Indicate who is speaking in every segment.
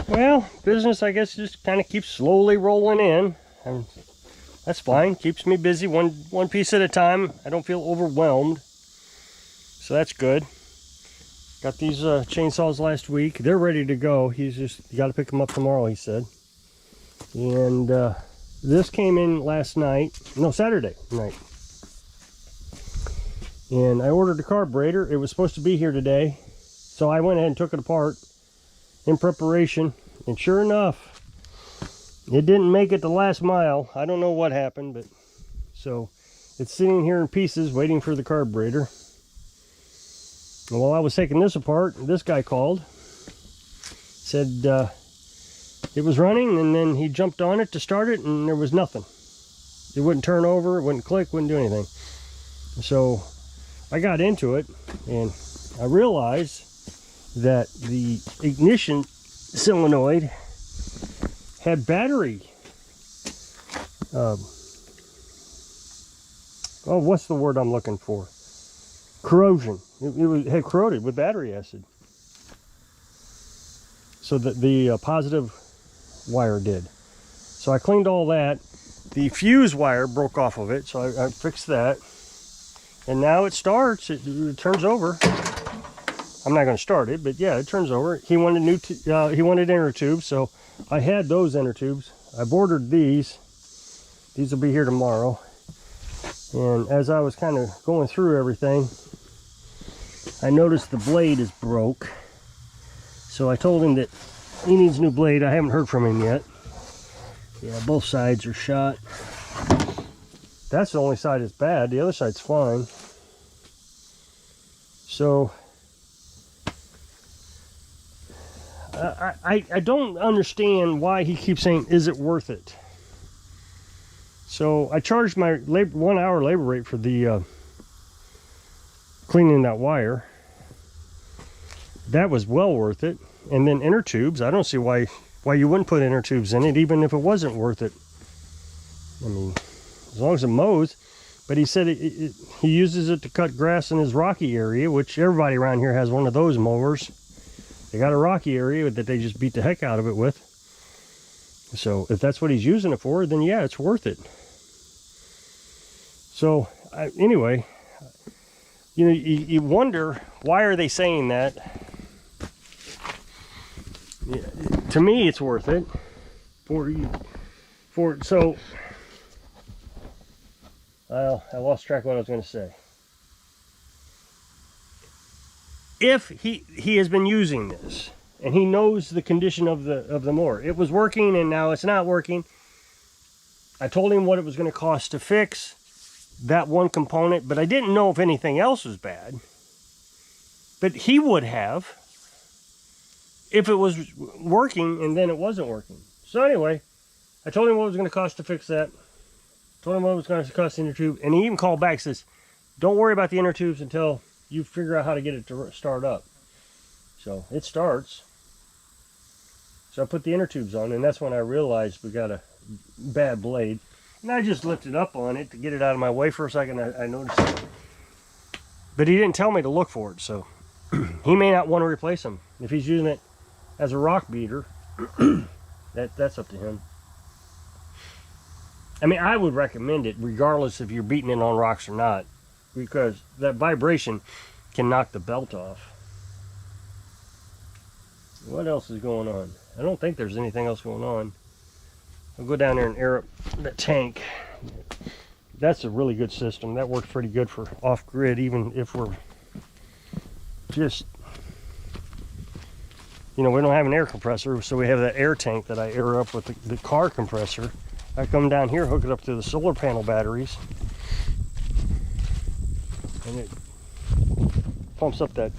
Speaker 1: Well, business, I guess, just kind of keeps slowly rolling in. And that's fine. Keeps me busy one piece at a time. I don't feel overwhelmed. So that's good. Got these chainsaws last week. They're ready to go. You got to pick them up tomorrow, he said. And this came in last night. No, Saturday night. And I ordered a carburetor. It was supposed to be here today. So I went ahead and took it apart in preparation. And sure enough, it didn't make it the last mile. I don't know what happened, but so it's sitting here in pieces waiting for the carburetor. And while I was taking this apart, this guy called. Said it was running, and then he jumped on it to start it, and there was nothing. It wouldn't turn over, it wouldn't click, wouldn't do anything. So I got into it, and I realized that the ignition solenoid had battery. What's the word I'm looking for? Corrosion. It had corroded with battery acid. So that the positive wire did. So I cleaned all that. The fuse wire broke off of it, so I fixed that. And now it starts. It turns over. I'm not going to start it, but yeah, it turns over. He wanted he wanted inner tubes, so I had those inner tubes. I've ordered these. These will be here tomorrow. And as I was kind of going through everything, I noticed the blade is broke. So I told him that he needs a new blade. I haven't heard from him yet. Yeah, both sides are shot. That's the only side that's bad. The other side's fine. So I don't understand why he keeps saying, is it worth it? So I charged my 1 hour labor rate for the cleaning that wire. That was well worth it. And then inner tubes, I don't see why you wouldn't put inner tubes in it, even if it wasn't worth it. I mean, as long as it mows. But he said he uses it to cut grass in his rocky area, which everybody around here has one of those mowers. They got a rocky area that they just beat the heck out of it with. So if that's what he's using it for, then yeah, it's worth it. So anyway, you know, you wonder, why are they saying that? Yeah, to me, it's worth it. So, well, I lost track of what I was going to say. If he has been using this and he knows the condition of the mower, it was working and now it's not working. I told him what it was going to cost to fix that one component, but I didn't know if anything else was bad. But he would have if it was working and then it wasn't working. So anyway, I told him what it was going to cost to fix that. Told him what it was going to cost the inner tube, and he even called back and says, don't worry about the inner tubes until you figure out how to get it to start up. So it starts. So I put the inner tubes on, and that's when I realized we got a bad blade. And I just lifted up on it to get it out of my way for a second. I noticed it. But he didn't tell me to look for it, so he may not want to replace them. If he's using it as a rock beater, that's up to him. I mean, I would recommend it regardless if you're beating it on rocks or not, because that vibration can knock the belt off. What else is going on? I don't think there's anything else going on. I'll go down there and air up the tank. That's a really good system. That works pretty good for off-grid, even if we're just, you know, we don't have an air compressor, so we have that air tank that I air up with the car compressor. I come down here, hook it up to the solar panel batteries, and it pumps up that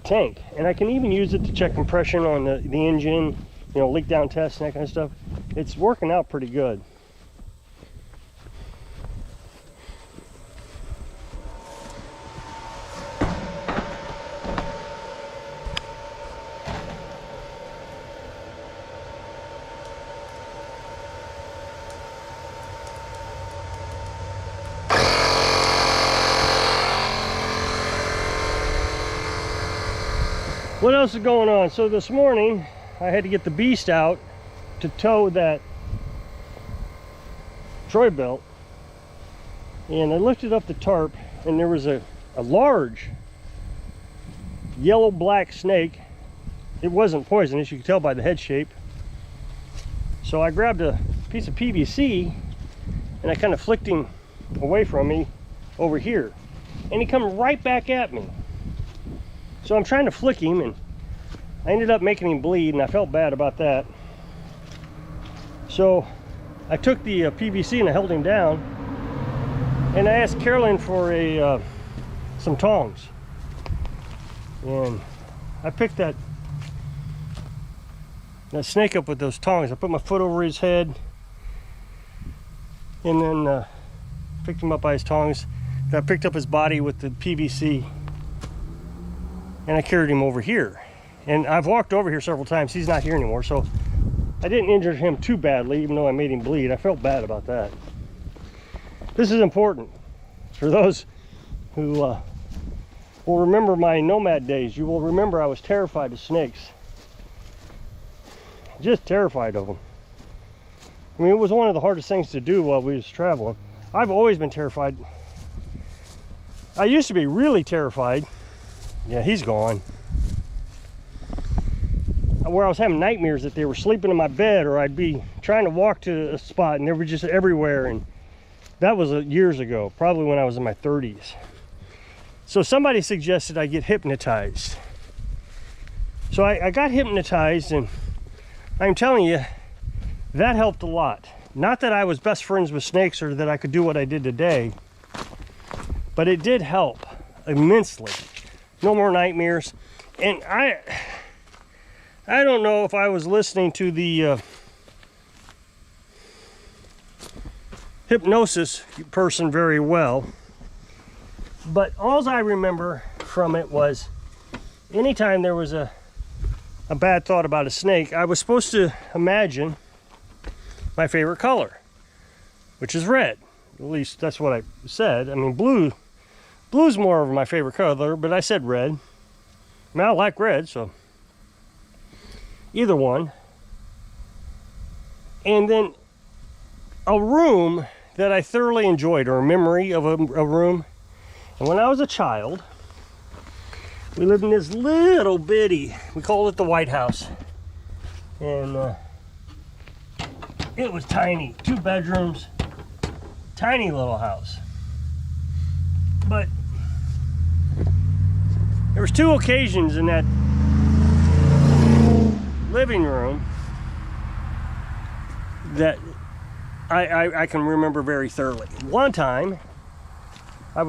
Speaker 1: tank. And I can even use it to check compression on the engine, you know, leak down tests and that kind of stuff. It's working out pretty good. What else is going on? So this morning, I had to get the beast out to tow that troy belt, and I lifted up the tarp, and there was a large yellow-black snake. It wasn't poisonous, you could tell by the head shape. So I grabbed a piece of PVC and I kind of flicked him away from me over here, and he come right back at me. So I'm trying to flick him, and I ended up making him bleed, and I felt bad about that. So I took the PVC and I held him down, and I asked Carolyn for some tongs, and I picked that snake up with those tongs. I put my foot over his head, and then picked him up by his tongs. Then I picked up his body with the PVC, and I carried him over here. And I've walked over here several times. He's not here anymore, so I didn't injure him too badly, even though I made him bleed. I felt bad about that. This is important for those who will remember my nomad days. You will remember I was terrified of snakes. Just terrified of them. I mean, it was one of the hardest things to do while we was traveling. I've always been terrified. I used to be really terrified. Yeah, he's gone. Where I was having nightmares that they were sleeping in my bed, or I'd be trying to walk to a spot and they were just everywhere. And that was years ago, probably when I was in my 30s. So somebody suggested I get hypnotized. So I got hypnotized, and I'm telling you, that helped a lot. Not that I was best friends with snakes or that I could do what I did today, but it did help immensely. No more nightmares. And I don't know if I was listening to the hypnosis person very well, but all I remember from it was anytime there was a bad thought about a snake, I was supposed to imagine my favorite color, which is red. At least that's what I said. I mean, blue's more of my favorite color, but I said red. I mean, I like red, so either one. And then a room that I thoroughly enjoyed, or a memory of a room. And when I was a child, we lived in this little bitty, we called it the White House. And it was tiny, 2 bedrooms, tiny little house. But there was 2 occasions in that living room that I can remember very thoroughly. One time, my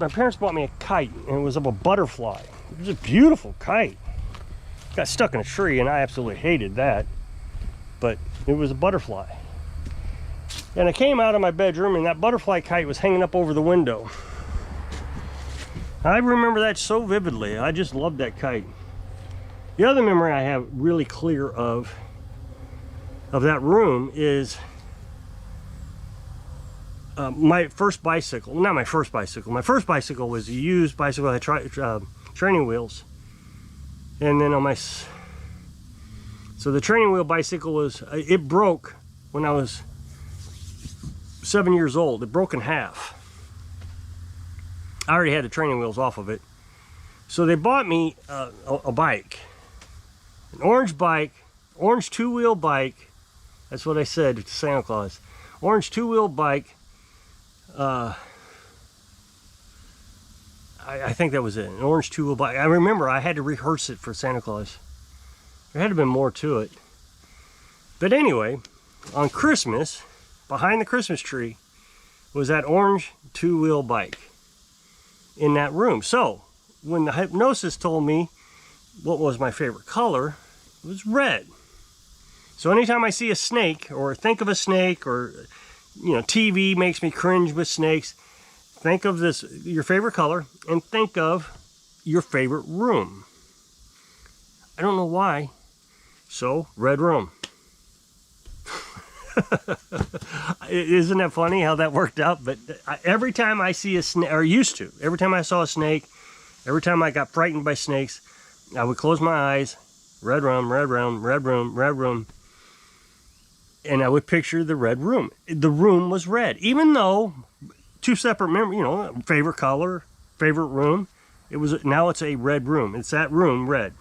Speaker 1: parents bought me a kite, and it was of a butterfly. It was a beautiful kite. Got stuck in a tree, and I absolutely hated that. But it was a butterfly. And I came out of my bedroom, and that butterfly kite was hanging up over the window. I remember that so vividly. I just loved that kite. The other memory I have really clear of that room is my first bicycle. Not my first bicycle. My first bicycle was a used bicycle. I tried training wheels. And then so the training wheel bicycle it broke when I was 7 years old. It broke in half. I already had the training wheels off of it. So they bought me a bike. An orange bike, orange 2-wheel bike. That's what I said to Santa Claus. Orange 2-wheel bike. I think that was it. An orange 2-wheel bike. I remember I had to rehearse it for Santa Claus. There had to have been more to it. But anyway, on Christmas, behind the Christmas tree, was that orange 2-wheel bike in that room. So when the hypnosis told me what was my favorite color, it was red. So anytime I see a snake, or think of a snake, or TV makes me cringe with snakes, think of your favorite color, and think of your favorite room. I don't know why. So, red room. Isn't that funny how that worked out? But every time I see a snake, or used to, every time I saw a snake, every time I got frightened by snakes, I would close my eyes red room, red room, red room, red room. And I would picture the red room. The room was red, even though two separate favorite color, favorite room. Now it's a red room. It's that room red.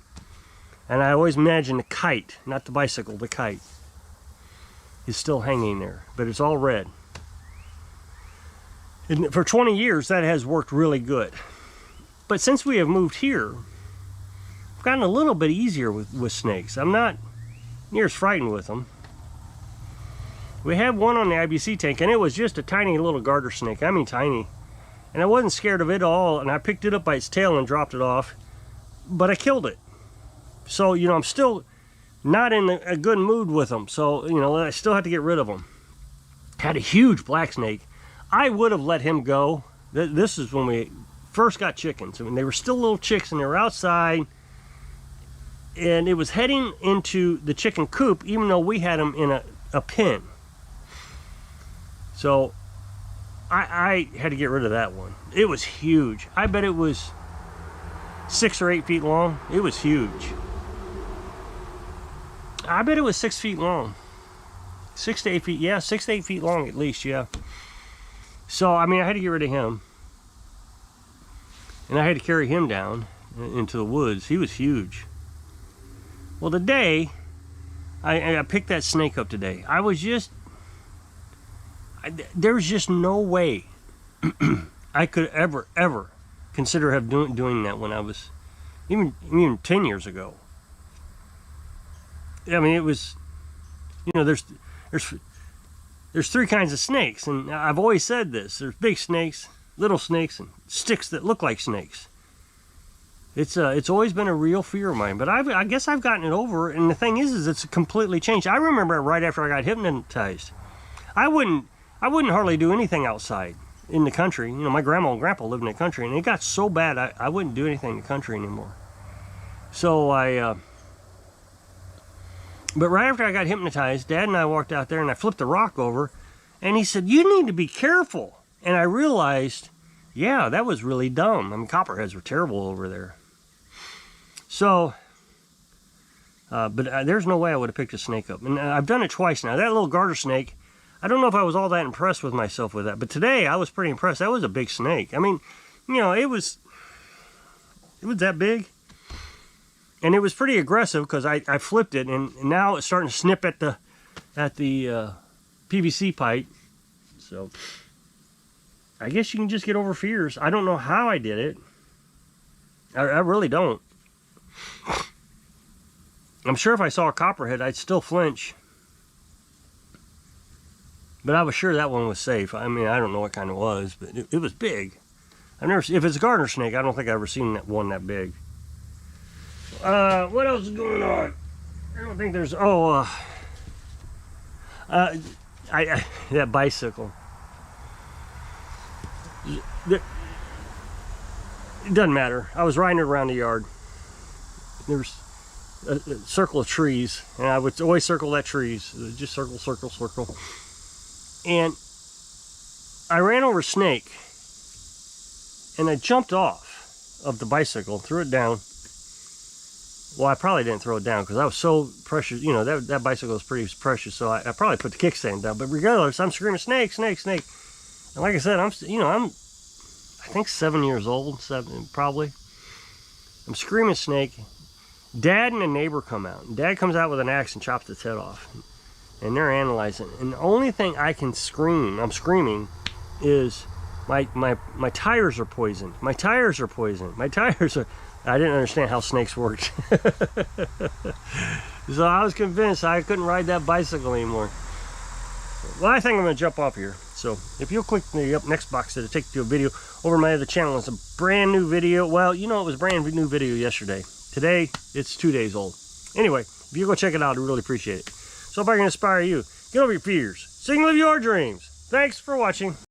Speaker 1: And I always imagine the kite, not the bicycle, the kite is still hanging there, but it's all red. And for 20 years, that has worked really good. But since we have moved here, I've gotten a little bit easier with snakes. I'm not near as frightened with them. We had one on the IBC tank, and it was just a tiny little garter snake. I mean tiny. And I wasn't scared of it at all, and I picked it up by its tail and dropped it off. But I killed it. So, I'm still not in a good mood with them. So, I still had to get rid of them. Had a huge black snake. I would have let him go. This is when we first got chickens. When they were still little chicks and they were outside. And it was heading into the chicken coop, even though we had them in a pen. So I had to get rid of that one. It was huge. I bet it was 6 or 8 feet long. It was huge. I bet it was 6 feet long. 6 to 8 feet. Yeah, 6 to 8 feet long at least, yeah. So, I had to get rid of him. And I had to carry him down into the woods. He was huge. Well, today, I picked that snake up today. I was just... There's just no way I could ever consider doing that when I was even 10 years ago. It was, there's 3 kinds of snakes, and I've always said this. There's big snakes, little snakes, and sticks that look like snakes. It's always been a real fear of mine, but I guess I've gotten it over. And the thing is it's completely changed. I remember right after I got hypnotized, I wouldn't hardly do anything outside in the country. My grandma and grandpa lived in the country, and it got so bad I wouldn't do anything in the country anymore. So but right after I got hypnotized, Dad and I walked out there, and I flipped the rock over, and he said, "You need to be careful." And I realized, yeah, that was really dumb. Copperheads were terrible over there. So, but there's no way I would have picked a snake up. And I've done it twice now. That little garter snake, I don't know if I was all that impressed with myself with that, but today I was pretty impressed. That was a big snake. It was that big. And it was pretty aggressive because I flipped it, and now it's starting to snip at the PVC pipe. So I guess you can just get over fears. I don't know how I did it. I really don't. I'm sure if I saw a copperhead, I'd still flinch. But I was sure that one was safe. I don't know what kind it was, but it was big. If it's a garter snake, I don't think I've ever seen one that big. What else is going on? I don't think there's... that bicycle. It doesn't matter. I was riding it around the yard. There's a circle of trees, and I would always circle that trees. Just circle, circle, circle. And I ran over a snake, and I jumped off of the bicycle, threw it down. Well, I probably didn't throw it down because I was so precious. That bicycle was pretty precious, so I probably put the kickstand down. But regardless, I'm screaming, "Snake, snake, snake!" And like I said, I think 7 years old, probably. I'm screaming snake. Dad and a neighbor come out. And Dad comes out with an axe and chops its head off. And they're analyzing. And the only thing I can I'm screaming, is my tires are poisoned. My tires are poisoned. My tires are... I didn't understand how snakes worked. So I was convinced I couldn't ride that bicycle anymore. Well, I think I'm going to jump off here. So if you'll click the up next box, it'll take you to a video over my other channel. It's a brand new video. Well, it was a brand new video yesterday. Today, it's 2 days old. Anyway, if you go check it out, I'd really appreciate it. So if I can inspire you, get over your fears. Sing, live your dreams. Thanks for watching.